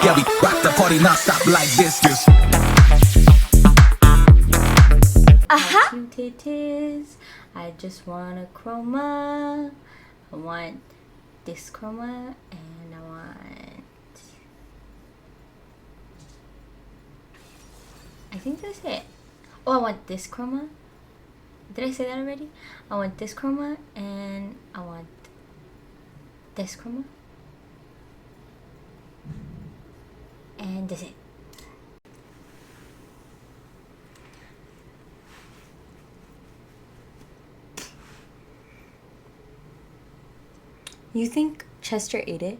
Yeah, we rock the party non-stop like this. Aha! Cute it is. I just want a chroma. I want this chroma, and I want... I think that's it. Oh, I want this chroma. Did I say that already? I want this chroma, and I want this chroma. And that's it. You think Chester ate it?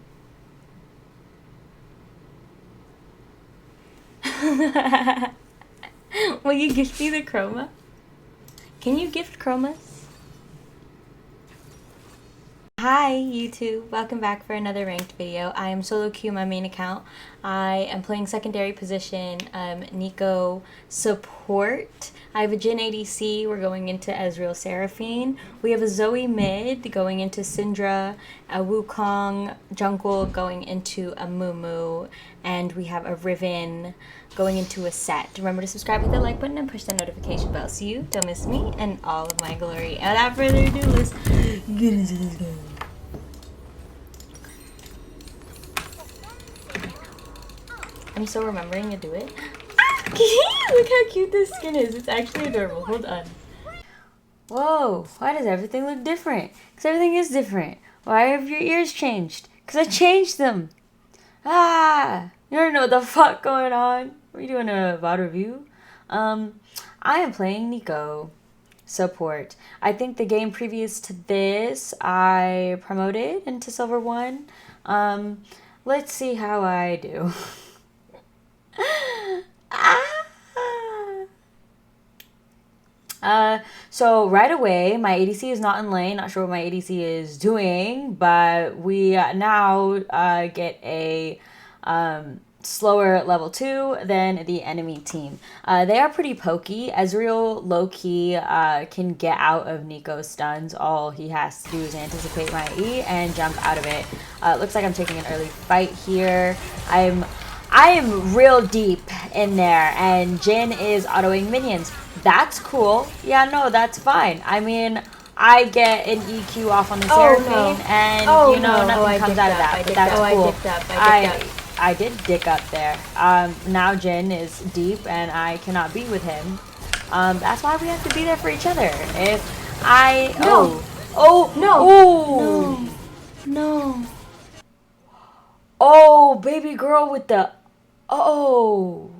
Will you gift me the chroma? Can you gift chromas? Hi YouTube, welcome back for another ranked video. I am solo queue my main account. I am playing secondary position Neeko support. I have a Jhin ADC, we're going into Ezreal Seraphine. We have a Zoe mid going into Syndra, a Wukong jungle going into a Mumu, and we have a Riven going into a Set. Remember to subscribe, hit the like button, and push the notification bell so you don't miss me and all of my glory. And without further ado, let's get into this game. I'm still remembering to do it. Look how cute this skin is. It's actually adorable. Hold on. Whoa, why does everything look different? Because everything is different. Why have your ears changed? Because I changed them. Ah, you don't know what the fuck going on. Are you doing a VOD review? I am playing Neeko support. I think the game previous to this, I promoted into Silver 1. Let's see how I do. So right away, my ADC is not in lane. Not sure what my ADC is doing, but we now get a slower level 2 than the enemy team. They are pretty pokey. Ezreal low-key can get out of Neeko's stuns. All he has to do is anticipate my E and jump out of it. Looks like I'm taking an early fight here. I am real deep in there, and Jhin is autoing minions. That's cool. Yeah, no, that's fine. I mean, I get an EQ off on the Seraphine, and you know, nothing comes out of that, but that's cool. I did dick up there. Now Jhin is deep, and I cannot be with him. That's why we have to be there for each other. If I... No. Oh, baby girl with the... Oh.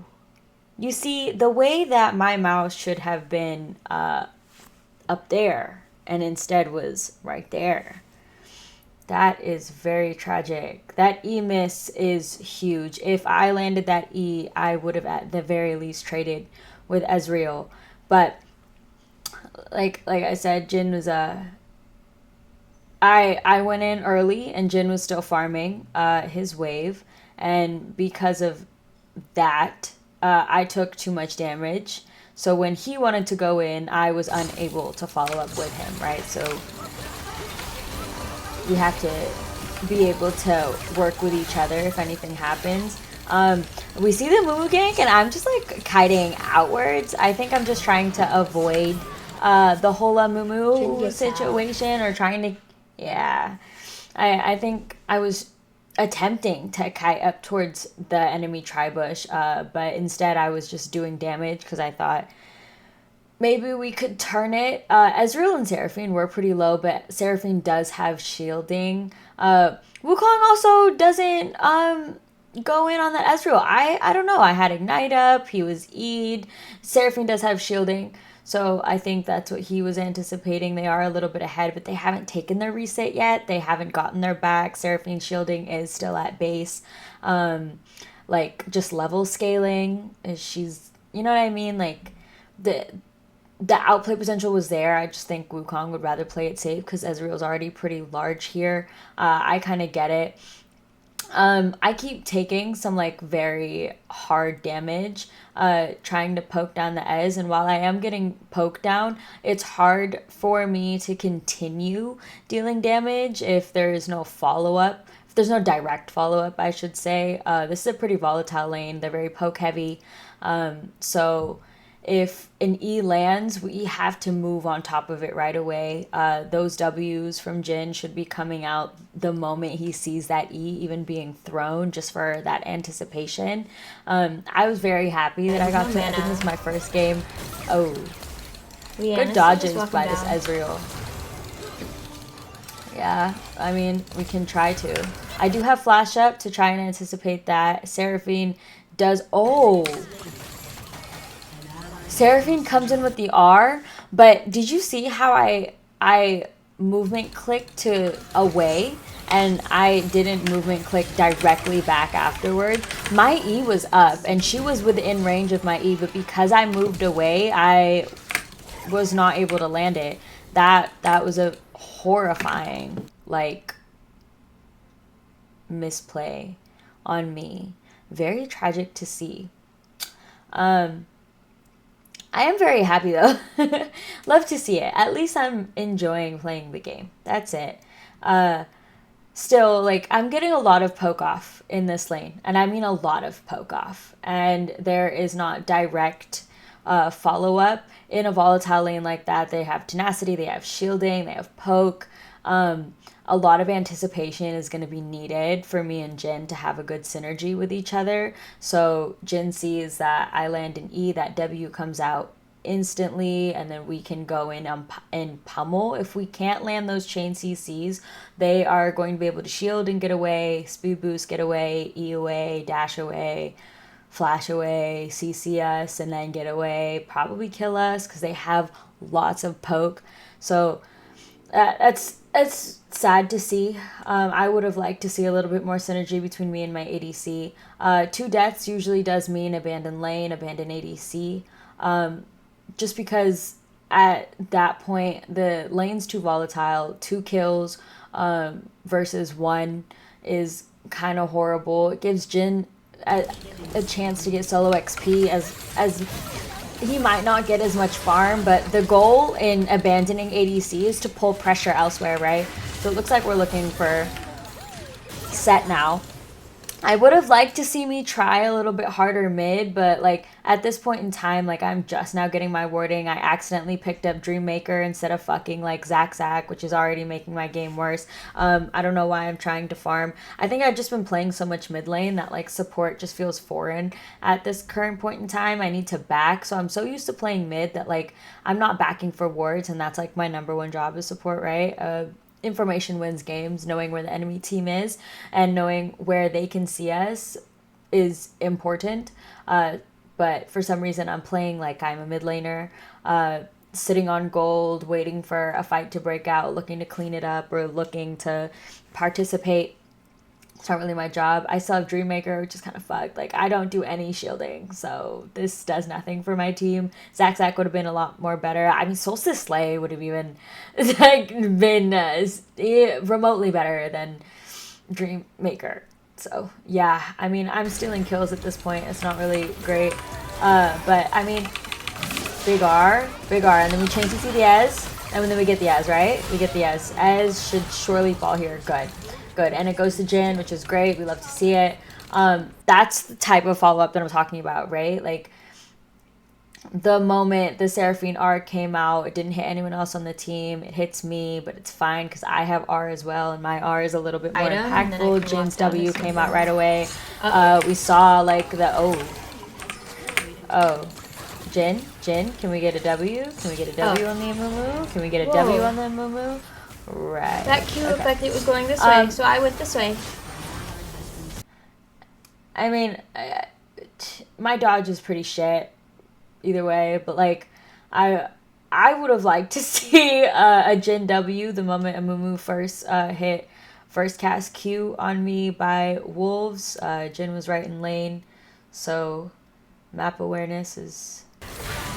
You see, the way that my mouse should have been up there and instead was right there. That is very tragic. That E miss is huge. If I landed that E, I would have at the very least traded with Ezreal. But like I said, Jhin was I went in early and Jhin was still farming his wave, and because of that, I took too much damage. So when he wanted to go in, I was unable to follow up with him, right? So you have to be able to work with each other if anything happens. We see the Mumu gank, and I'm just like kiting outwards. I think I'm just trying to avoid the whole Mumu situation, or trying to, yeah. I think I was attempting to kite up towards the enemy tribush, but instead I was just doing damage because I thought maybe we could turn it. Ezreal and Seraphine were pretty low, but Seraphine does have shielding. Wukong also doesn't go in on that Ezreal. I don't know. I had Ignite up. He was E'd. Seraphine does have shielding, so I think that's what he was anticipating. They are a little bit ahead, but they haven't taken their reset yet. They haven't gotten their back. Seraphine's shielding is still at base. Like, just level scaling. She's, you know what I mean? Like, the outplay potential was there. I just think Wukong would rather play it safe because Ezreal's already pretty large here. I kind of get it. I keep taking some like very hard damage, trying to poke down the Ez, and while I am getting poked down, it's hard for me to continue dealing damage if there is no follow-up. If there's no direct follow-up, I should say. This is a pretty volatile lane. They're very poke heavy. So if an E lands, we have to move on top of it right away. Those W's from Jhin should be coming out the moment he sees that E even being thrown, just for that anticipation. I was very happy that I got to, I think this is my first game. Oh, good dodges by this Ezreal. Yeah, I mean, we can try to. I do have flash up to try and anticipate that. Seraphine does, oh, Seraphine comes in with the R, but did you see how I movement clicked to away and I didn't movement click directly back afterward? My E was up and she was within range of my E, but because I moved away, I was not able to land it. That was a horrifying, like, misplay on me. Very tragic to see. I am very happy though. Love to see it. At least I'm enjoying playing the game. That's it. Still, like, I'm getting a lot of poke off in this lane. And I mean a lot of poke off. And there is not direct follow up in a volatile lane like that. They have tenacity, they have shielding, they have poke. A lot of anticipation is going to be needed for me and Jhin to have a good synergy with each other. So Jhin sees that I land an E, that W comes out instantly, and then we can go in and pummel. If we can't land those chain CCs, they are going to be able to shield and get away, speed boost, get away, E away, dash away, flash away, CC us, and then get away, probably kill us because they have lots of poke. So it's sad to see. I would have liked to see a little bit more synergy between me and my ADC. 2 deaths usually does mean abandon lane, abandon ADC. Just because at that point, the lane's too volatile. 2 kills versus 1 is kind of horrible. It gives Jhin a chance to get solo XP as he might not get as much farm, but the goal in abandoning ADC is to pull pressure elsewhere, right? So it looks like we're looking for set now. I would have liked to see me try a little bit harder mid, but like at this point in time, like I'm just now getting my warding. I accidentally picked up Dreammaker instead of fucking like Zac, which is already making my game worse. I don't know why I'm trying to farm. I think I've just been playing so much mid lane that like support just feels foreign at this current point in time. I need to back, so I'm so used to playing mid that like I'm not backing for wards, and that's like my #1 job is support, right? Information wins games. Knowing where the enemy team is and knowing where they can see us is important. But for some reason I'm playing like I'm a mid laner, sitting on gold, waiting for a fight to break out, looking to clean it up or looking to participate. It's not really my job. I still have Dreammaker, which is kind of fucked. Like, I don't do any shielding, so this does nothing for my team. Zac would have been a lot more better. I mean, Solstice Slay would have even like been remotely better than Dreammaker. So, yeah, I mean, I'm stealing kills at this point. It's not really great. But, I mean, big R, and then we change to the Ez, and then we get the Ez, right? We get the Ez. Ez should surely fall here. Good, and it goes to Jhin, which is great. We love to see it. That's the type of follow-up that I'm talking about, right? Like, the moment the Seraphine R came out, it didn't hit anyone else on the team. It hits me, but it's fine because I have R as well, and my R is a little bit more impactful. Jhin's W came out right away. We saw, like, the... Oh. Jhin, can we get a W? Can we get a W on the Amumu? Can we get a W on the Amumu? Right. That Q looked like it was going this way, so I went this way. I mean, my dodge is pretty shit either way, but like, I would have liked to see a Jhin W the moment Amumu first hit first cast Q on me by Wolves. Jhin was right in lane, so map awareness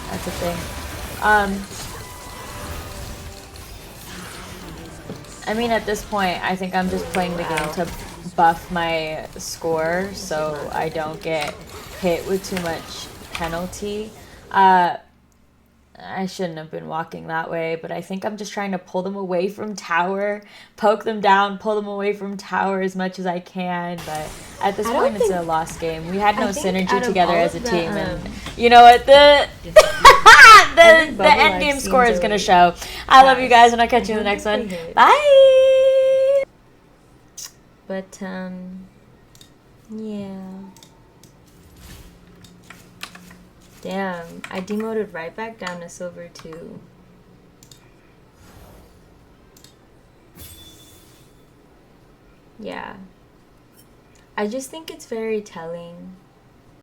that's a thing. I mean, at this point, I think I'm just playing the game to buff my score so I don't get hit with too much penalty. I shouldn't have been walking that way, but I think I'm just trying to pull them away from tower, poke them down, pull them away from tower as much as I can. But at this point, it's a lost game. We had no synergy together as a team, and you know what? The end game score is gonna show. I love you guys, and I'll catch you in the next one. Bye. But yeah. Damn, I demoted right back down to silver 2. Yeah. I just think it's very telling